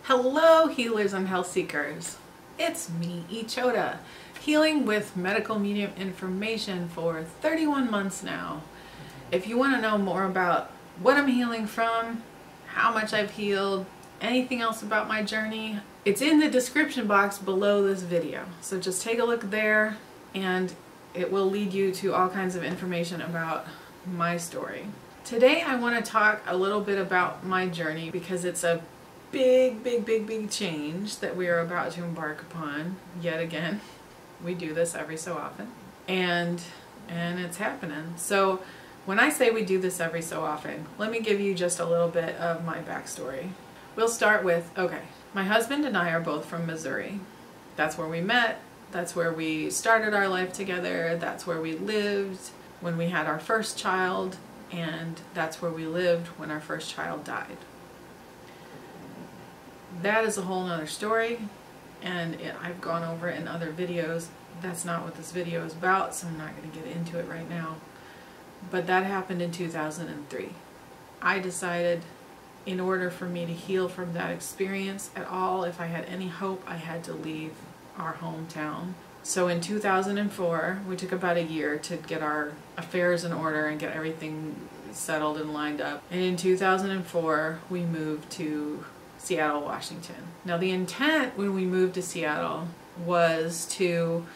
Hello healers and health seekers, it's me, Ichota, healing with medical medium information for 31 months now. If you want to know more about what I'm healing from, how much I've healed, anything else about my journey, it's in the description box below this video. So just take a look there and it will lead you to all kinds of information about my story. Today I want to talk a little bit about my journey because it's a big change that we are about to embark upon yet again. We do this every so often and it's happening. So when I say we do this every so often, let me give you just a little bit of my backstory. We'll start with, okay, my husband and I are both from Missouri. That's where we met. That's where we started our life together. That's where we lived when we had our first child, and that's where we lived when our first child died. That is a whole nother story, and I've gone over it in other videos. That's not what this video is about, so I'm not going to get into it right now. But that happened in 2003. I decided in order for me to heal from that experience at all, if I had any hope, I had to leave our hometown. So in 2004, we took about a year to get our affairs in order and get everything settled and lined up. And in 2004, we moved to Seattle, Washington. Now the intent when we moved to Seattle was to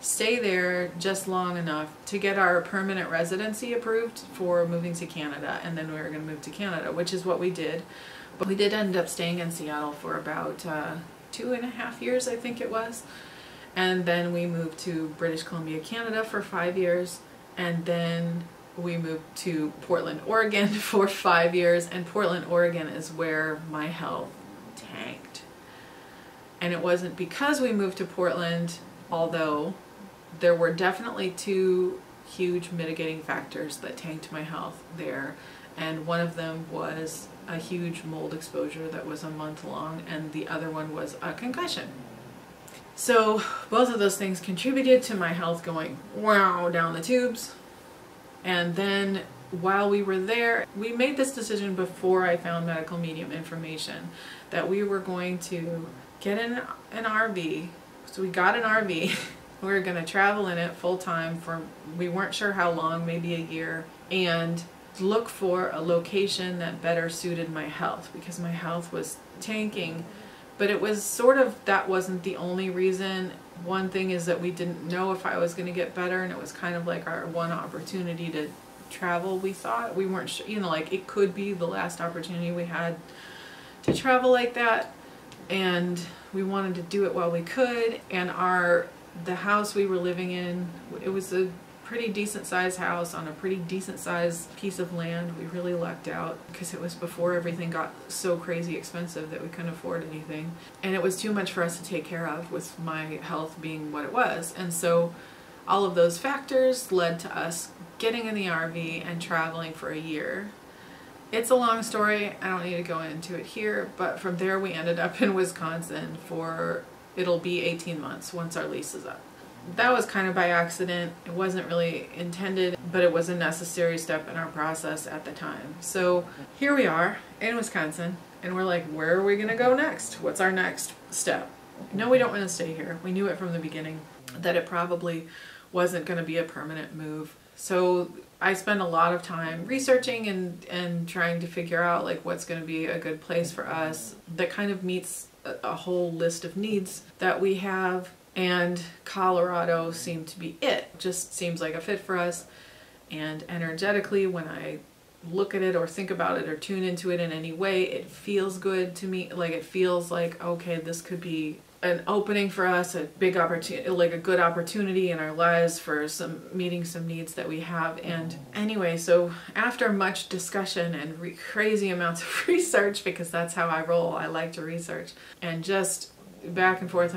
stay there just long enough to get our permanent residency approved for moving to Canada, and then we were going to move to Canada, which is what we did. But we did end up staying in Seattle for about 2.5 years, I think it was. And then we moved to British Columbia, Canada for 5 years, and then we moved to Portland, Oregon for 5 years, and Portland, Oregon is where my health tanked. And it wasn't because we moved to Portland, although there were definitely two huge mitigating factors that tanked my health there, and one of them was a huge mold exposure that was a month long, and the other one was a concussion. So both of those things contributed to my health going wow down the tubes. And then while we were there, we made this decision before I found medical medium information that we were going to get in an RV. So we got an RV. We were going to travel in it full time for, we weren't sure how long, maybe a year, and look for a location that better suited my health because my health was tanking. But it was sort of, that wasn't the only reason. One thing is that we didn't know if I was going to get better, and it was kind of like our one opportunity to travel, we thought. We weren't sure, you know, like it could be the last opportunity we had to travel like that, and we wanted to do it while we could. And the house we were living in, it was a pretty decent sized house on a pretty decent sized piece of land. We really lucked out because it was before everything got so crazy expensive that we couldn't afford anything, and it was too much for us to take care of with my health being what it was. And so all of those factors led to us getting in the RV and traveling for a year. It's a long story, I don't need to go into it here, but from there we ended up in Wisconsin for, it'll be 18 months once our lease is up. That was kind of by accident. It wasn't really intended, but it was a necessary step in our process at the time. So here we are in Wisconsin, and we're like, where are we going to go next? What's our next step? No, we don't want to stay here. We knew it from the beginning that it probably wasn't going to be a permanent move. So I spent a lot of time researching and trying to figure out like what's going to be a good place for us that kind of meets a whole list of needs that we have. And Colorado seemed to be it. Just seems like a fit for us. And energetically, when I look at it or think about it or tune into it in any way, it feels good to me. Like it feels like, okay, this could be an opening for us, a big opportunity, like a good opportunity in our lives for meeting some needs that we have. And anyway, so after much discussion and crazy amounts of research, because that's how I roll, I like to research, and just back and forth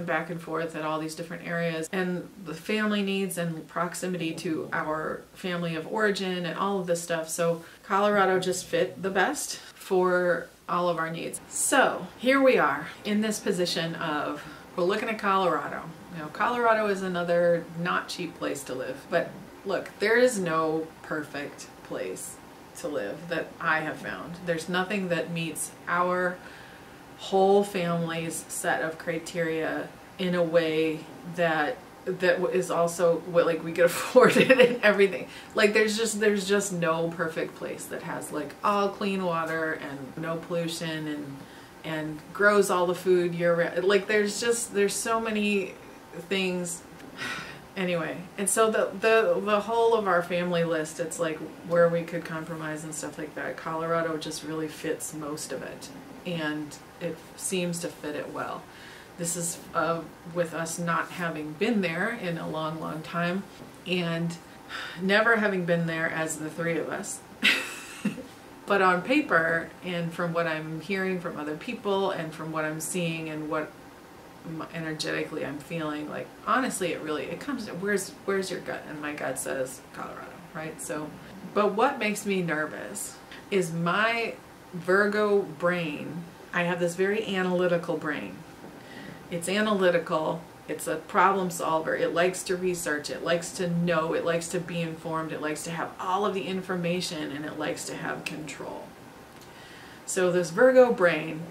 at all these different areas, and the family needs and proximity to our family of origin and all of this stuff. So Colorado just fit the best for all of our needs. So here we are in this position of, we're looking at Colorado. You know, Colorado is another not cheap place to live, but look, there is no perfect place to live that I have found. There's nothing that meets our whole family's set of criteria in a way that is also what, like, we could afford it and everything. Like there's just no perfect place that has like all clean water and no pollution and grows all the food year round. Like there's so many things. Anyway, and so the whole of our family list, it's like where we could compromise and stuff like that. Colorado just really fits most of it, and it seems to fit it well. This is with us not having been there in a long, long time, and never having been there as the three of us. But on paper, and from what I'm hearing from other people, and from what I'm seeing, and what energetically I'm feeling, like honestly it comes to where's your gut, and my gut says Colorado, right? So, but what makes me nervous is my Virgo brain. I have this very analytical brain. It's analytical, it's a problem solver, it likes to research, it likes to know, it likes to be informed, it likes to have all of the information, and it likes to have control. So this Virgo brain,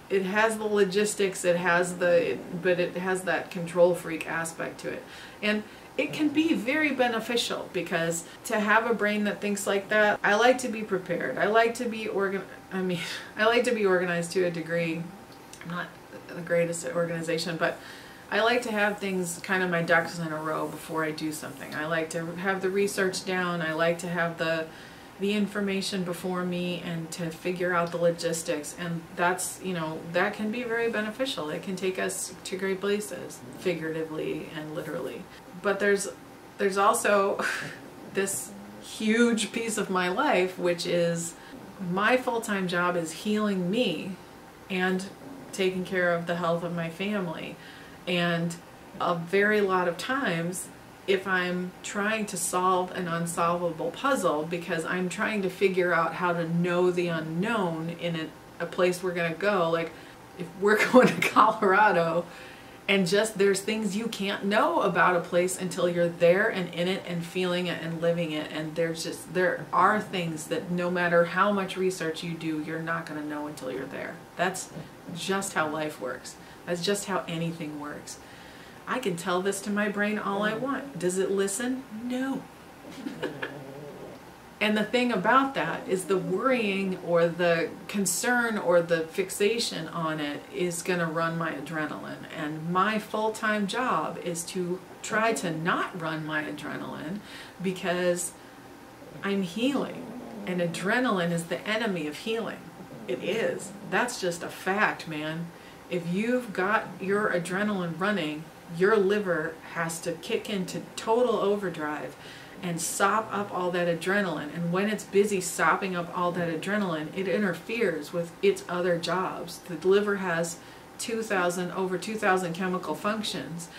it has the logistics, but it has that control freak aspect to it. And it can be very beneficial, because to have a brain that thinks like that, I like to be prepared. I like to be I like to be organized to a degree. I'm not the greatest at organization, but I like to have things kind of my ducks in a row before I do something. I like to have the research down. I like to have the information before me and to figure out the logistics, and that's, that can be very beneficial. It can take us to great places, figuratively and literally. But there's also this huge piece of my life, which is my full-time job is healing me and taking care of the health of my family. And a very lot of times, if I'm trying to solve an unsolvable puzzle, because I'm trying to figure out how to know the unknown in a place we're going to go, like if we're going to Colorado, and just there's things you can't know about a place until you're there and in it and feeling it and living it, and there are things that no matter how much research you do, you're not going to know until you're there. That's just how life works. That's just how anything works. I can tell this to my brain all I want. Does it listen? No. And the thing about that is the worrying or the concern or the fixation on it is going to run my adrenaline. And my full-time job is to try to not run my adrenaline, because I'm healing. And adrenaline is the enemy of healing. It is. That's just a fact, man. If you've got your adrenaline running, your liver has to kick into total overdrive and sop up all that adrenaline. And when it's busy sopping up all that adrenaline, it interferes with its other jobs. The liver has over 2,000 chemical functions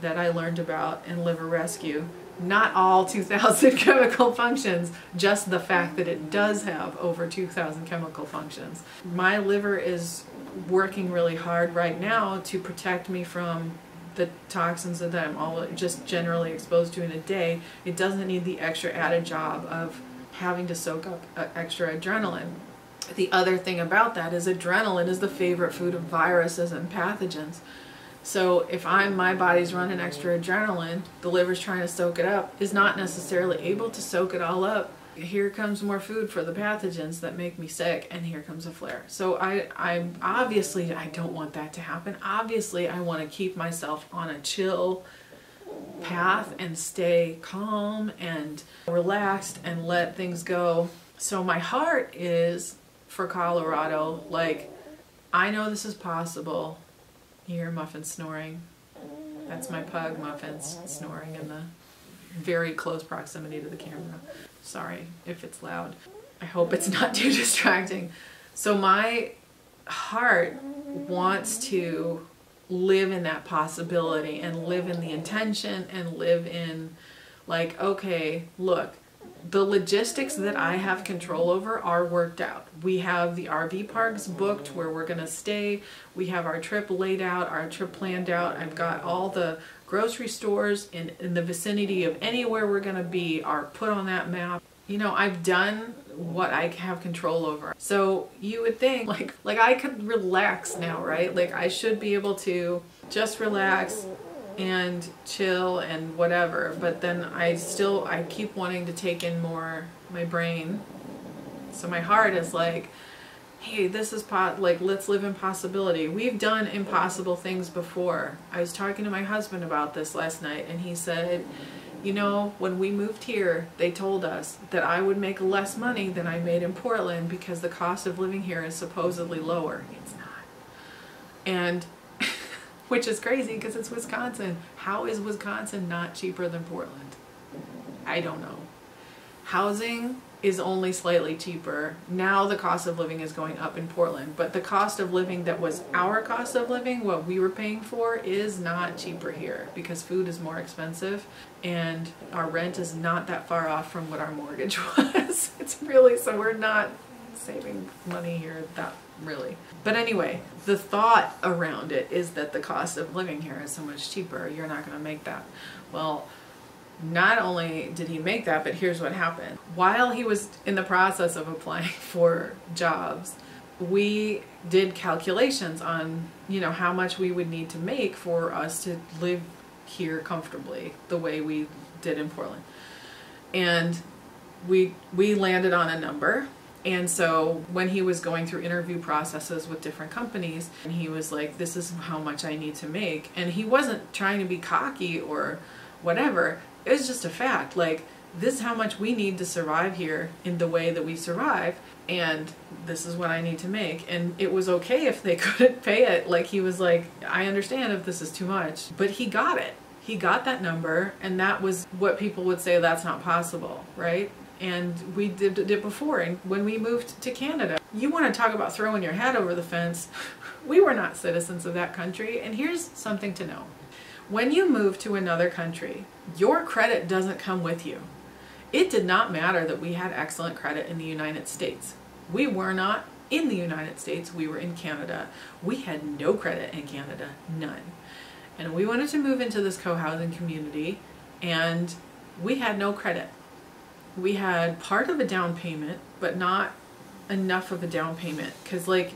that I learned about in Liver Rescue. Not all 2,000 chemical functions, just the fact that it does have over 2,000 chemical functions. My liver is working really hard right now to protect me from the toxins that I'm just generally exposed to in a day. It doesn't need the extra added job of having to soak up extra adrenaline. The other thing about that is adrenaline is the favorite food of viruses and pathogens. So if my body's running extra adrenaline, the liver's trying to soak it up, is not necessarily able to soak it all up. Here comes more food for the pathogens that make me sick, and here comes a flare. So I obviously I don't want that to happen. Obviously I want to keep myself on a chill path and stay calm and relaxed and let things go. So my heart is for Colorado. Like, I know this is possible. You hear Muffin snoring. That's my pug, Muffins, snoring in the very close proximity to the camera. Sorry if it's loud. I hope it's not too distracting. So my heart wants to live in that possibility and live in the intention and live in, like, okay, look, the logistics that I have control over are worked out. We have the RV parks booked where we're going to stay. We have our trip laid out, our trip planned out. I've got all the grocery stores in the vicinity of anywhere we're going to be are put on that map. You know, I've done what I have control over. So you would think like I could relax now, right? Like I should be able to just relax and chill and whatever, but then I keep wanting to take in more. My brain, so my heart is like, hey, this is like, let's live in possibility. We've done impossible things before. I was talking to my husband about this last night, and he said, you know, when we moved here, they told us that I would make less money than I made in Portland because the cost of living here is supposedly lower. It's not. And which is crazy because it's Wisconsin. How is Wisconsin not cheaper than Portland? I don't know. Housing is only slightly cheaper. Now the cost of living is going up in Portland, but the cost of living that was our cost of living, what we were paying for, is not cheaper here because food is more expensive and our rent is not that far off from what our mortgage was. It's really, so we're not saving money here that really. But anyway, the thought around it is that the cost of living here is so much cheaper. You're not going to make that. Well, not only did he make that, but here's what happened. While he was in the process of applying for jobs, we did calculations on, you know, how much we would need to make for us to live here comfortably the way we did in Portland. And we landed on a number. And so when he was going through interview processes with different companies, and he was like, this is how much I need to make. And he wasn't trying to be cocky or whatever. It was just a fact, like, this is how much we need to survive here in the way that we survive, and this is what I need to make. And it was okay if they couldn't pay it. Like, he was like, I understand if this is too much, but he got it. He got that number, and that was what people would say, that's not possible, right? And we did it before, and when we moved to Canada, you want to talk about throwing your head over the fence. We were not citizens of that country, and here's something to know. When you move to another country, your credit doesn't come with you. It did not matter that we had excellent credit in the United States. We were not in the United States, we were in Canada. We had no credit in Canada, none. And we wanted to move into this co-housing community, and we had no credit. We had part of a down payment, but not enough of a down payment. Because like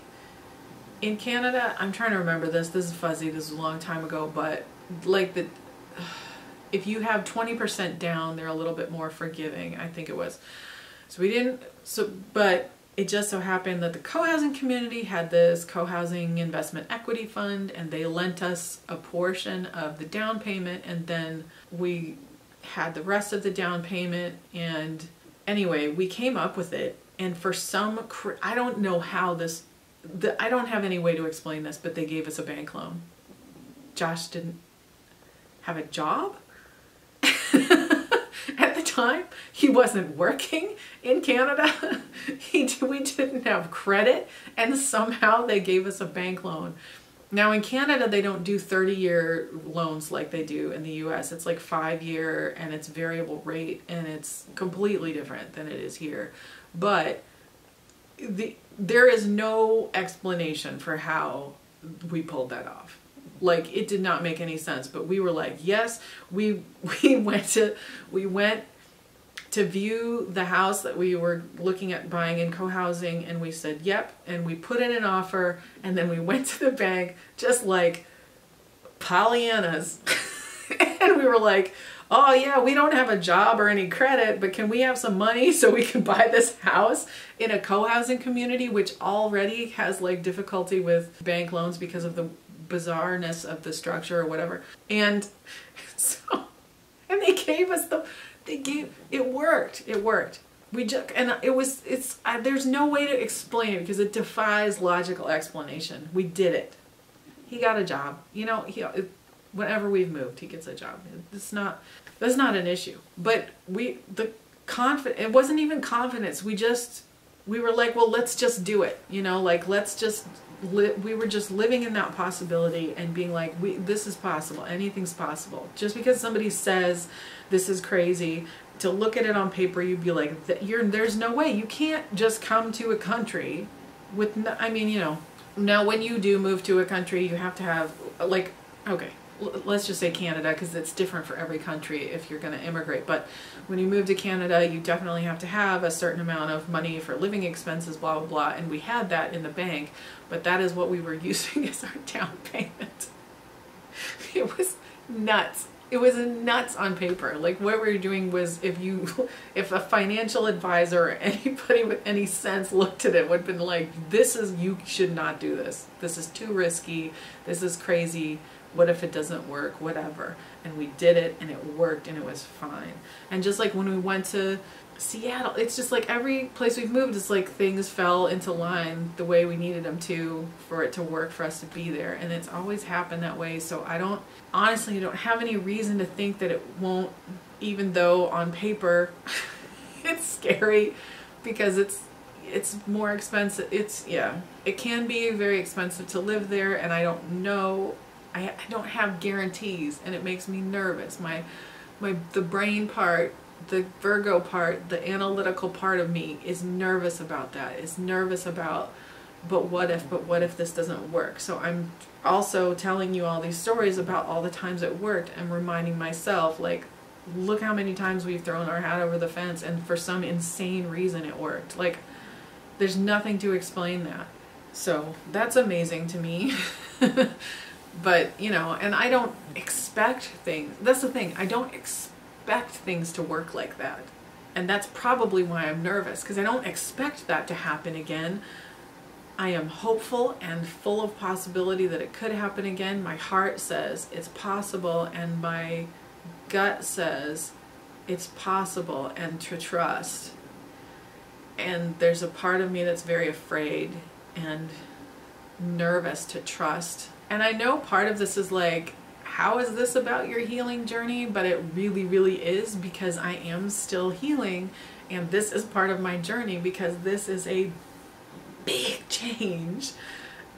in Canada, I'm trying to remember this is fuzzy, this is a long time ago, but like if you have 20% down, they're a little bit more forgiving, I think it was. So we didn't, but it just so happened that the co-housing community had this co-housing investment equity fund, and they lent us a portion of the down payment, and then we had the rest of the down payment. And anyway, we came up with it, and for some, I don't know how this, I don't have any way to explain this, but they gave us a bank loan. Josh didn't have a job at the time. He wasn't working in Canada. We didn't have credit, and somehow they gave us a bank loan. Now in Canada, they don't do 30-year loans like they do in the US. It's like 5-year, and it's variable rate, and it's completely different than it is here. But there is no explanation for how we pulled that off. Like, it did not make any sense, but we were like, yes. We went to view the house that we were looking at buying in co-housing, and we said yep, and we put in an offer, and then we went to the bank just like Pollyannas and we were like, oh yeah, we don't have a job or any credit, but can we have some money so we can buy this house in a co-housing community which already has like difficulty with bank loans because of the bizarreness of the structure or whatever. And so, and they gave us it worked. We just, and there's no way to explain it because it defies logical explanation. We did it. He got a job. You know, whenever we've moved, he gets a job. That's not an issue. But it wasn't even confidence. We were like, well, let's just do it. You know, like, let's just we were just living in that possibility and being like, this is possible. Anything's possible. Just because somebody says this is crazy, to look at it on paper, you'd be like, there's no way. You can't just come to a country with, I mean, you know, now when you do move to a country, you have to have, like, okay, let's just say Canada, because it's different for every country if you're going to immigrate. But when you move to Canada, you definitely have to have a certain amount of money for living expenses, blah, blah, blah. And we had that in the bank, but that is what we were using as our down payment. It was nuts. It was nuts on paper. Like, what we were doing was, if a financial advisor or anybody with any sense looked at it, would have been like, you should not do this. This is too risky. This is crazy. What if it doesn't work? Whatever. And we did it, and it worked, and it was fine. And just like when we went to Seattle, it's just like every place we've moved, it's like things fell into line the way we needed them to for it to work for us to be there. And it's always happened that way. So honestly, I don't have any reason to think that it won't, even though on paper it's scary, because it's more expensive. It can be very expensive to live there, and I don't know. I don't have guarantees, and it makes me nervous. The brain part, the Virgo part, the analytical part of me is nervous about that. Is nervous about, but what if this doesn't work? So I'm also telling you all these stories about all the times it worked, and reminding myself, like, look how many times we've thrown our hat over the fence, and for some insane reason it worked. Like, there's nothing to explain that. So that's amazing to me. But, and I don't expect things. That's the thing. I don't expect things to work like that. And that's probably why I'm nervous, because I don't expect that to happen again. I am hopeful and full of possibility that it could happen again. My heart says it's possible, and my gut says it's possible, and to trust. And there's a part of me that's very afraid and nervous to trust. And I know part of this is like, how is this about your healing journey? But it really, really is, because I am still healing, and this is part of my journey, because this is a big change,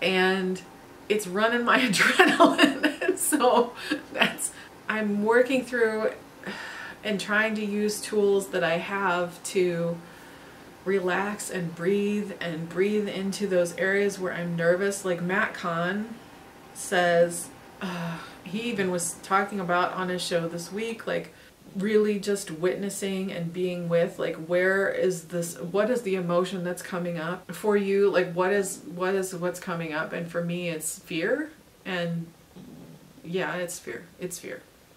and it's running my adrenaline. And so I'm working through and trying to use tools that I have to relax and breathe into those areas where I'm nervous. Like Matt Kahn says, he even was talking about on his show this week, like really just witnessing and being with, like, what is the emotion that's coming up for you? Like, what's coming up? And for me, it's fear. And yeah, it's fear.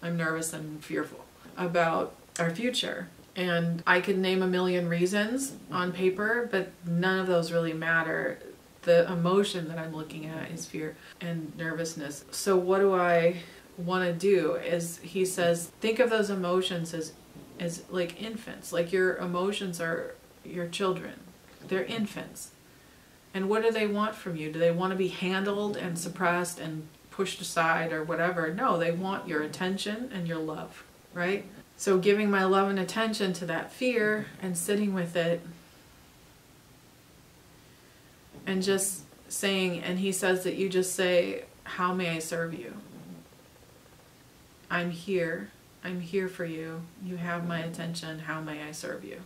I'm nervous and fearful about our future. And I could name a million reasons on paper, but none of those really matter. The emotion that I'm looking at is fear and nervousness. So what do I want to do? Is, he says, think of those emotions as like infants. Like, your emotions are your children. They're infants. And what do they want from you? Do they want to be handled and suppressed and pushed aside or whatever? No, they want your attention and your love, right? So giving my love and attention to that fear and sitting with it, and just saying, and he says that you just say, how may I serve you? I'm here for you. You have my attention. How may I serve you?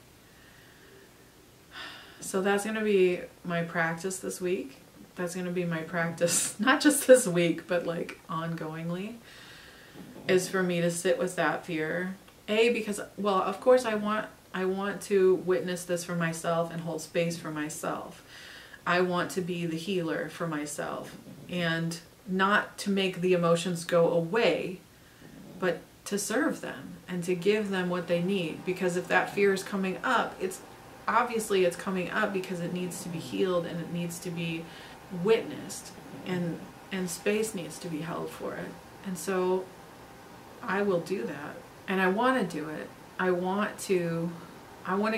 So that's going to be my practice this week. That's going to be my practice, not just this week, but like ongoingly, is for me to sit with that fear. Because, well, of course I want to witness this for myself and hold space for myself. I want to be the healer for myself, and not to make the emotions go away, but to serve them and to give them what they need. Because if that fear is coming up, it's coming up because it needs to be healed, and it needs to be witnessed, and space needs to be held for it. And so I will do that, and I want to do it. I want to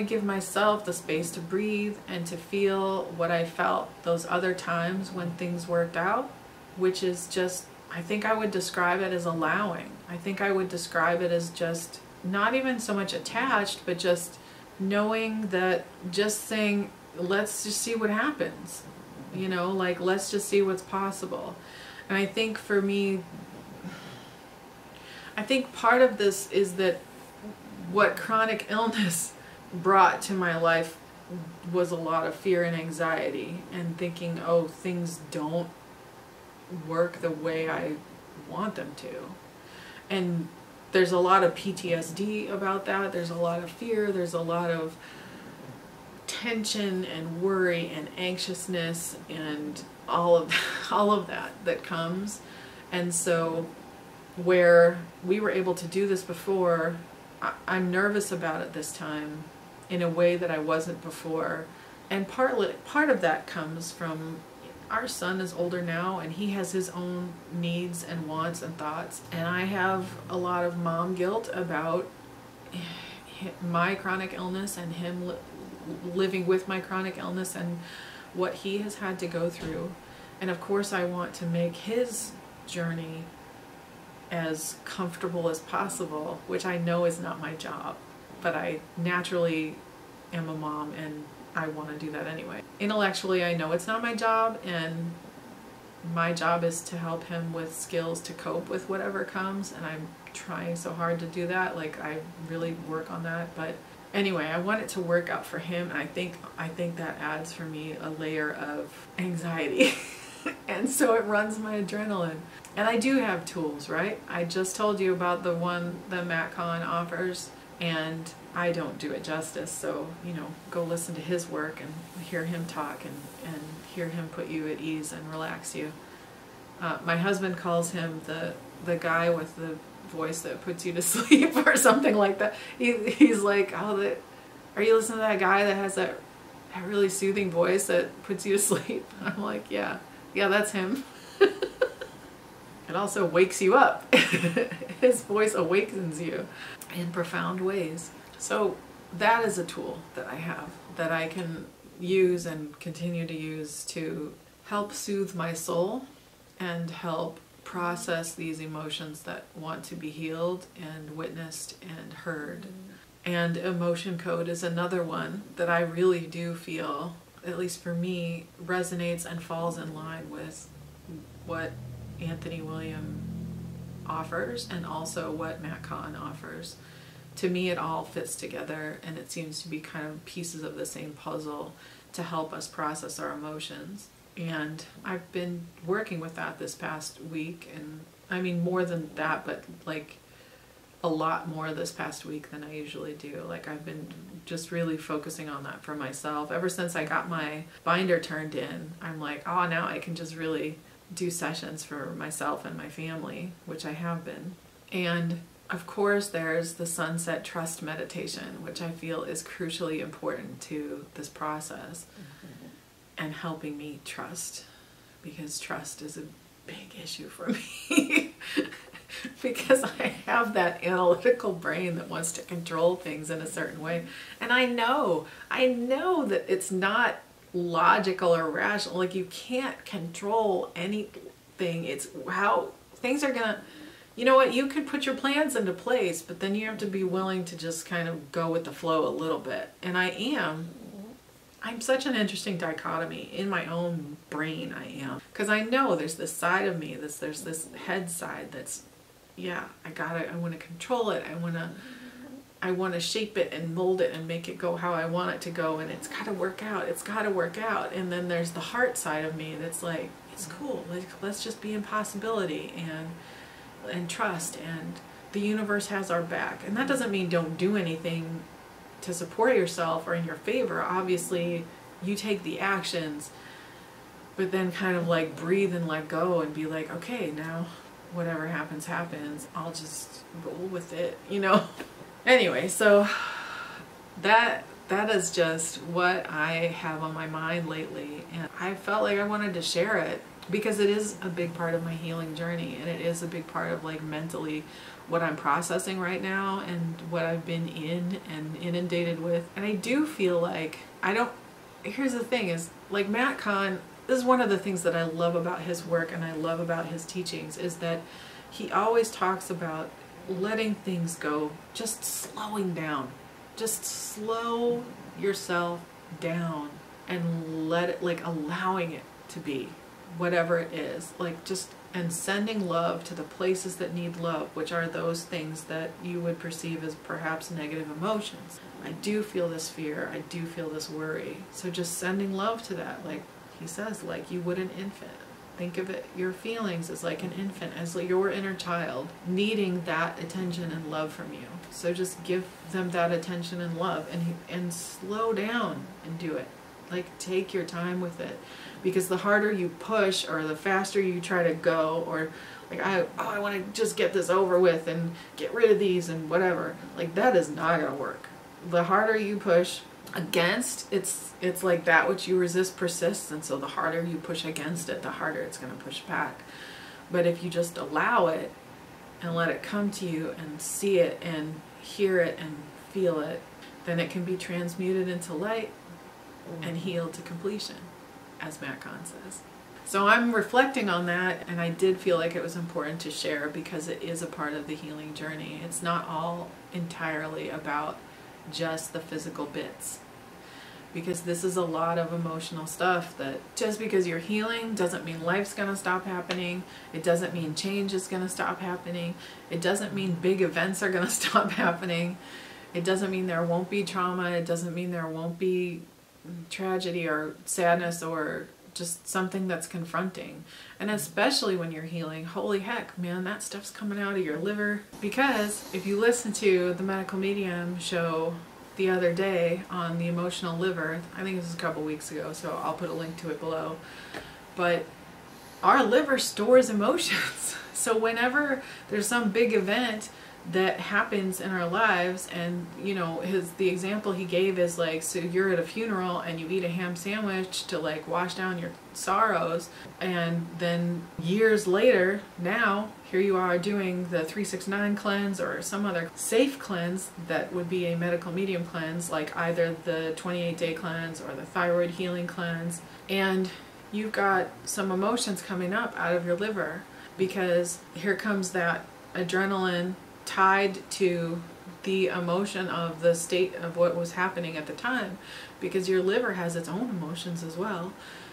give myself the space to breathe and to feel what I felt those other times when things worked out, which is just, I think I would describe it as allowing. I think I would describe it as just not even so much attached, but just knowing that, just saying, let's just see what happens. Like, let's just see what's possible. And I think for me, I think part of this is that what chronic illness brought to my life was a lot of fear and anxiety, and thinking, oh, things don't work the way I want them to. And there's a lot of PTSD about that. There's a lot of fear. There's a lot of tension and worry and anxiousness and all of that comes. And so where we were able to do this before, I'm nervous about it this time in a way that I wasn't before. And part of that comes from our son is older now, and he has his own needs and wants and thoughts. And I have a lot of mom guilt about my chronic illness and him living with my chronic illness and what he has had to go through. And of course I want to make his journey as comfortable as possible, which I know is not my job, but I naturally am a mom and I want to do that anyway. Intellectually, I know it's not my job, and my job is to help him with skills to cope with whatever comes, and I'm trying so hard to do that. Like, I really work on that, but anyway, I want it to work out for him, and I think that adds for me a layer of anxiety. And so it runs my adrenaline. And I do have tools, right? I just told you about the one that Matt Kahn offers, and I don't do it justice. So, go listen to his work and hear him talk and hear him put you at ease and relax you. My husband calls him the guy with the voice that puts you to sleep or something like that. He's like, oh, are you listening to that guy that has that really soothing voice that puts you to sleep? I'm like, yeah, that's him. It also wakes you up. His voice awakens you in profound ways. So that is a tool that I have that I can use and continue to use to help soothe my soul and help process these emotions that want to be healed and witnessed and heard. And emotion code is another one that I really do feel, at least for me, resonates and falls in line with what Anthony William offers and also what Matt Kahn offers. To me, it all fits together, and it seems to be kind of pieces of the same puzzle to help us process our emotions. And I've been working with that this past week, and I mean more than that, but like a lot more this past week than I usually do. Like, I've been just really focusing on that for myself. Ever since I got my binder turned in, I'm like, oh, now I can just really do sessions for myself and my family, which I have been. And of course, there's the Sunset Trust meditation, which I feel is crucially important to this process and helping me trust, because trust is a big issue for me. Because I have that analytical brain that wants to control things in a certain way. And I know that it's not logical or rational. Like, you can't control anything. It's how things are gonna, you know what, you could put your plans into place, but then you have to be willing to just kind of go with the flow a little bit. And I'm such an interesting dichotomy in my own brain. I am, because I know there's this side of me, there's this head side that's, yeah, I want to control it. I want to shape it and mold it and make it go how I want it to go, and it's got to work out. It's got to work out. And then there's the heart side of me that's like, it's cool. Like, let's just be in possibility and trust, and the universe has our back. And that doesn't mean don't do anything to support yourself or in your favor. Obviously, you take the actions, but then kind of like breathe and let go and be like, okay, now whatever happens, happens. I'll just roll with it, Anyway, so that is just what I have on my mind lately, and I felt like I wanted to share it because it is a big part of my healing journey, and it is a big part of, like, mentally what I'm processing right now and what I've been in and inundated with. And I do feel like here's the thing is, like, Matt Kahn, this is one of the things that I love about his work and I love about his teachings, is that he always talks about letting things go, just slowing down. Just slow yourself down and let it, like, allowing it to be whatever it is, like, just, and sending love to the places that need love, which are those things that you would perceive as perhaps negative emotions. I do feel this fear, I do feel this worry, so just sending love to that, like he says, like you would an infant. Think of it, your feelings as like an infant, as your inner child needing that attention and love from you. So just give them that attention and love, and slow down and do it. Like, take your time with it, because the harder you push or the faster you try to go, or like I want to just get this over with and get rid of these and whatever, like that is not gonna work. The harder you push against, it's like that which you resist persists, and so the harder you push against it, the harder it's going to push back. But if you just allow it and let it come to you and see it and hear it and feel it, then it can be transmuted into light and healed to completion, as Matt Kahn says. So I'm reflecting on that, and I did feel like it was important to share, because it is a part of the healing journey. It's not all entirely about just the physical bits, because this is a lot of emotional stuff that just because you're healing doesn't mean life's gonna stop happening. It doesn't mean change is gonna stop happening. It doesn't mean big events are gonna stop happening. It doesn't mean there won't be trauma. It doesn't mean there won't be tragedy or sadness or just something that's confronting. And especially when you're healing, holy heck, man, that stuff's coming out of your liver. Because if you listen to the Medical Medium show the other day on the emotional liver, I think this was a couple weeks ago, so I'll put a link to it below, but our liver stores emotions. So whenever there's some big event that happens in our lives, and you know, the example he gave is like, so you're at a funeral and you eat a ham sandwich to like wash down your sorrows, and then years later, now here you are doing the 369 cleanse or some other safe cleanse that would be a medical medium cleanse, like either the 28-day cleanse or the thyroid healing cleanse, and you've got some emotions coming up out of your liver because here comes that adrenaline tied to the emotion of the state of what was happening at the time, because your liver has its own emotions as well.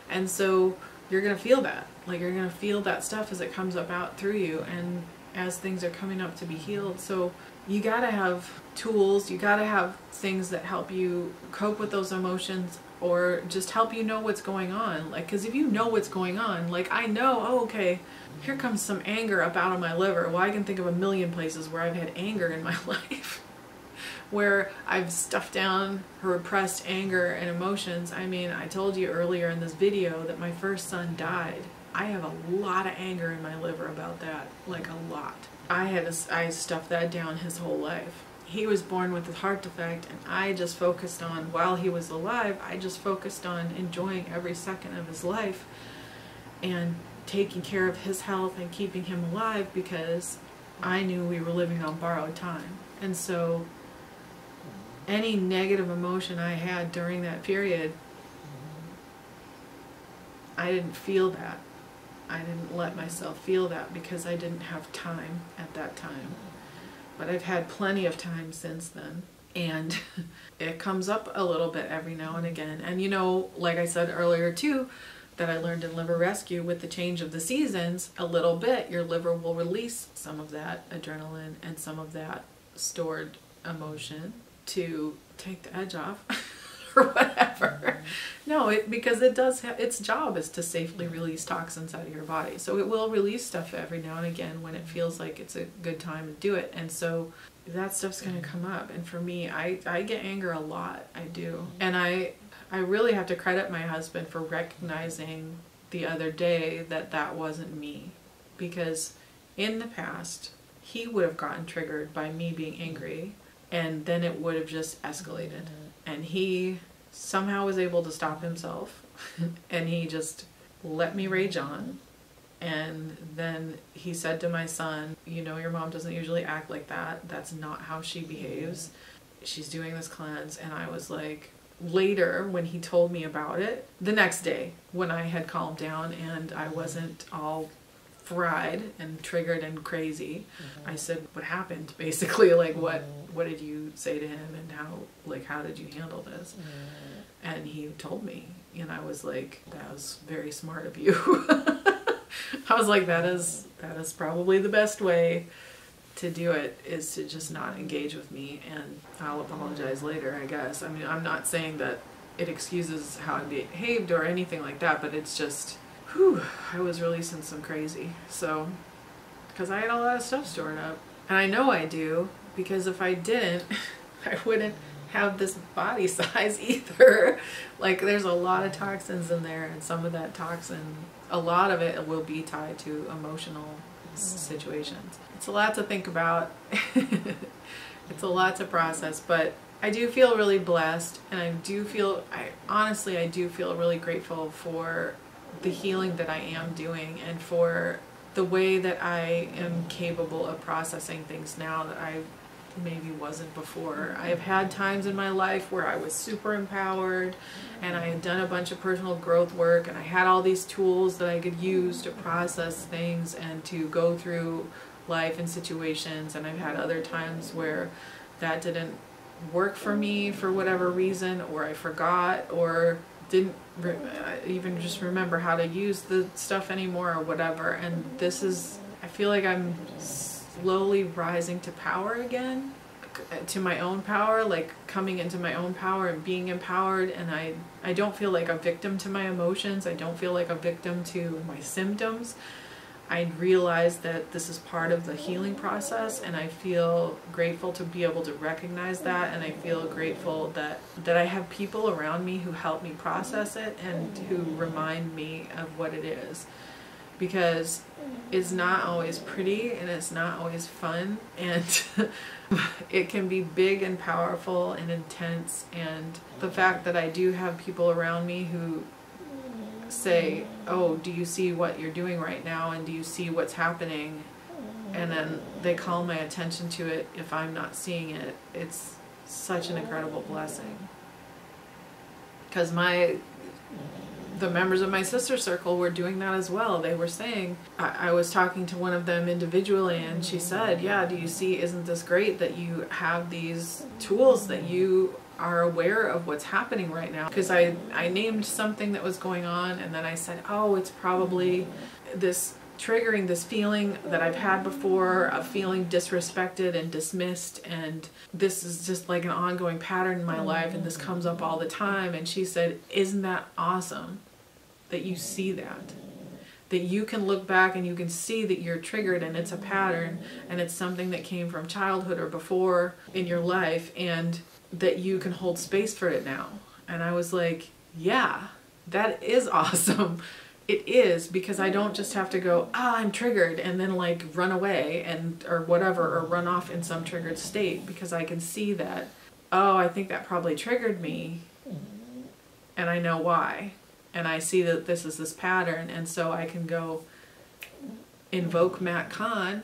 And so you're going to feel that. Like, you're going to feel that stuff as it comes up out through you and as things are coming up to be healed. So you got to have tools, you got to have things that help you cope with those emotions, or just help you know what's going on. Like, because if you know what's going on, like I know, oh, okay, here comes some anger up out of my liver. Well, I can think of a million places where I've had anger in my life, where I've stuffed down repressed anger and emotions. I mean, I told you earlier in this video that my first son died. I have a lot of anger in my liver about that, like a lot. I stuffed that down his whole life. He was born with a heart defect, and I just focused on, while he was alive, I just focused on enjoying every second of his life and taking care of his health and keeping him alive, because I knew we were living on borrowed time. And so any negative emotion I had during that period, I didn't feel that. I didn't let myself feel that because I didn't have time at that time. But I've had plenty of time since then, and it comes up a little bit every now and again. And you know, like I said earlier too, that I learned in Liver Rescue, with the change of the seasons, a little bit, your liver will release some of that adrenaline and some of that stored emotion to take the edge off or whatever. No, because it does have, its job is to safely release toxins out of your body. So it will release stuff every now and again when it feels like it's a good time to do it. And so that stuff's going to come up. And for me, I get anger a lot. I do. And I really have to credit my husband for recognizing the other day that that wasn't me. Because in the past, he would have gotten triggered by me being angry, and then it would have just escalated. And he somehow was able to stop himself, and he just let me rage on. And then he said to my son, you know, your mom doesn't usually act like that. That's not how she behaves. She's doing this cleanse. And I was like, later when he told me about it, the next day when I had calmed down and I wasn't all fried and triggered and crazy, I said, what happened? Basically, like, what did you say to him, and how did you handle this? And he told me, and I was like, that was very smart of you. I was like, that is probably the best way to do it, is to just not engage with me, and I'll apologize later, I guess. I mean, I'm not saying that it excuses how I behaved or anything like that, but it's just, whew, I was releasing some crazy. So, because I had a lot of stuff stored up. And I know I do, because if I didn't, I wouldn't have this body size either. Like, there's a lot of toxins in there, and some of that toxin, a lot of it will be tied to emotional situations. It's a lot to think about. It's a lot to process, but I do feel really blessed, and I do feel really grateful for the healing that I am doing, and for the way that I am capable of processing things now that I maybe wasn't before. I have had times in my life where I was super empowered, and I had done a bunch of personal growth work, and I had all these tools that I could use to process things and to go through life and situations. And I've had other times where that didn't work for me for whatever reason, or I forgot, or didn't even just remember how to use the stuff anymore, or whatever. And this is, I feel like I'm slowly rising to power again, to my own power, like coming into my own power and being empowered. And I don't feel like a victim to my emotions. I don't feel like a victim to my symptoms. I realize that this is part of the healing process, and I feel grateful to be able to recognize that, and I feel grateful that I have people around me who help me process it and who remind me of what it is. Because it's not always pretty, and it's not always fun, and it can be big and powerful and intense. And the fact that I do have people around me who say, oh, do you see what you're doing right now, and do you see what's happening, and then they call my attention to it if I'm not seeing it, it's such an incredible blessing. Because the members of my sister circle were doing that as well. They were saying, I was talking to one of them individually, and she said, yeah, do you see, isn't this great that you have these tools, that you are aware of what's happening right now? Because I named something that was going on, and then I said, oh, it's probably this triggering this feeling that I've had before, of feeling disrespected and dismissed, and this is just like an ongoing pattern in my life, and this comes up all the time. And she said, isn't that awesome that you see that you can look back and you can see that you're triggered, and it's a pattern, and it's something that came from childhood or before in your life, and that you can hold space for it now. And I was like, yeah, that is awesome. It is, because I don't just have to go, I'm triggered, and then like run away or whatever, or run off in some triggered state, because I can see that, oh, I think that probably triggered me, and I know why. And I see that this is this pattern, and so I can go invoke Matt Kahn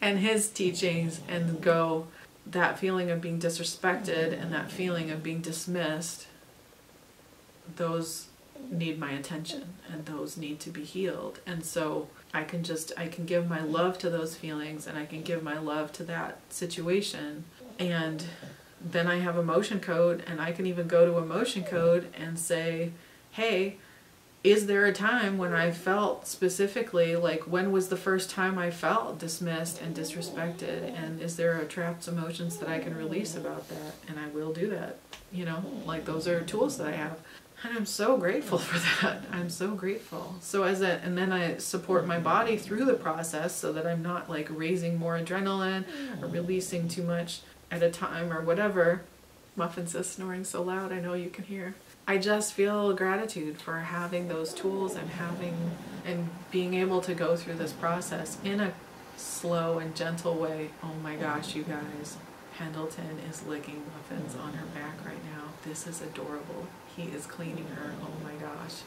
and his teachings, and go, that feeling of being disrespected and that feeling of being dismissed, those need my attention, and those need to be healed. And so I can give my love to those feelings, and I can give my love to that situation. And then I have emotion code, and I can even go to emotion code and say, hey, is there a time when I felt specifically, like, when was the first time I felt dismissed and disrespected, and is there a trapped emotions that I can release about that? And I will do that, you know, like, those are tools that I have. And I'm so grateful for that. I'm so grateful. So and then I support my body through the process, so that I'm not like raising more adrenaline or releasing too much at a time or whatever. Muffin's just snoring so loud, I know you can hear. I just feel gratitude for having those tools, and being able to go through this process in a slow and gentle way. Oh my gosh, you guys. Pendleton is licking Muffins on her back right now. This is adorable. He is cleaning her. Oh my gosh.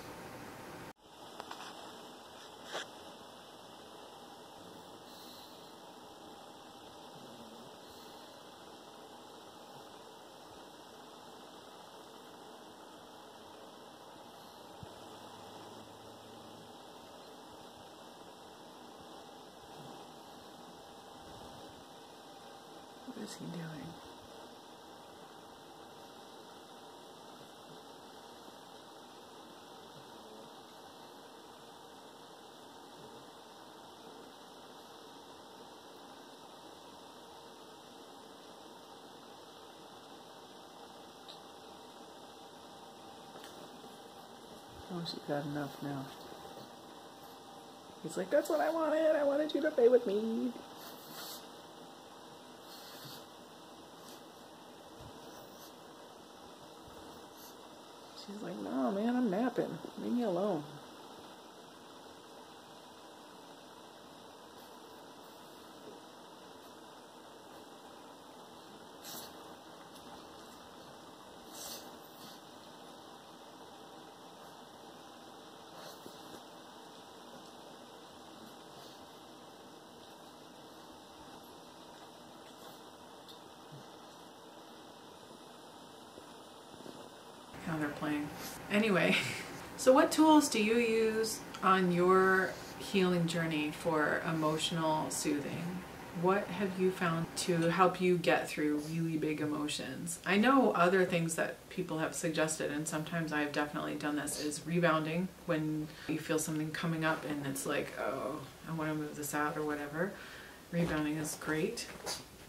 What is he doing? Oh, Oh, she's got enough now. He's like, that's what I wanted. I wanted you to play with me. She's like, no, man, I'm napping. Leave me alone. Now they're playing. Anyway, so what tools do you use on your healing journey for emotional soothing? What have you found to help you get through really big emotions? I know other things that people have suggested, and sometimes I've definitely done this, is rebounding. When you feel something coming up and it's like, oh, I want to move this out or whatever. Rebounding is great.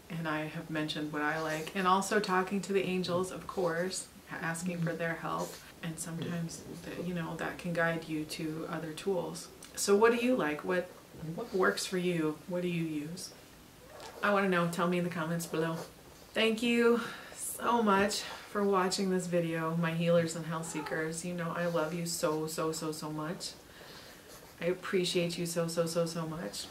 And I have mentioned what I like. And also talking to the angels, of course, asking for their help. And sometimes, you know, that can guide you to other tools. So what do you like? What works for you? What do you use? I want to know. Tell me in the comments below. Thank you so much for watching this video, my healers and health seekers. You know I love you so much. I appreciate you so much.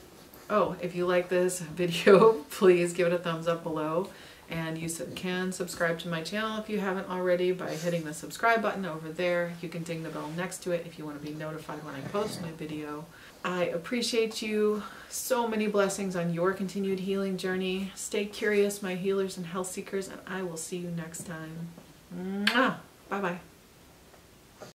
Oh, if you like this video, please give it a thumbs up below. And you can subscribe to my channel if you haven't already by hitting the subscribe button over there. You can ding the bell next to it if you want to be notified when I post my video. I appreciate you. So many blessings on your continued healing journey. Stay curious, my healers and health seekers, and I will see you next time. Mwah! Bye-bye.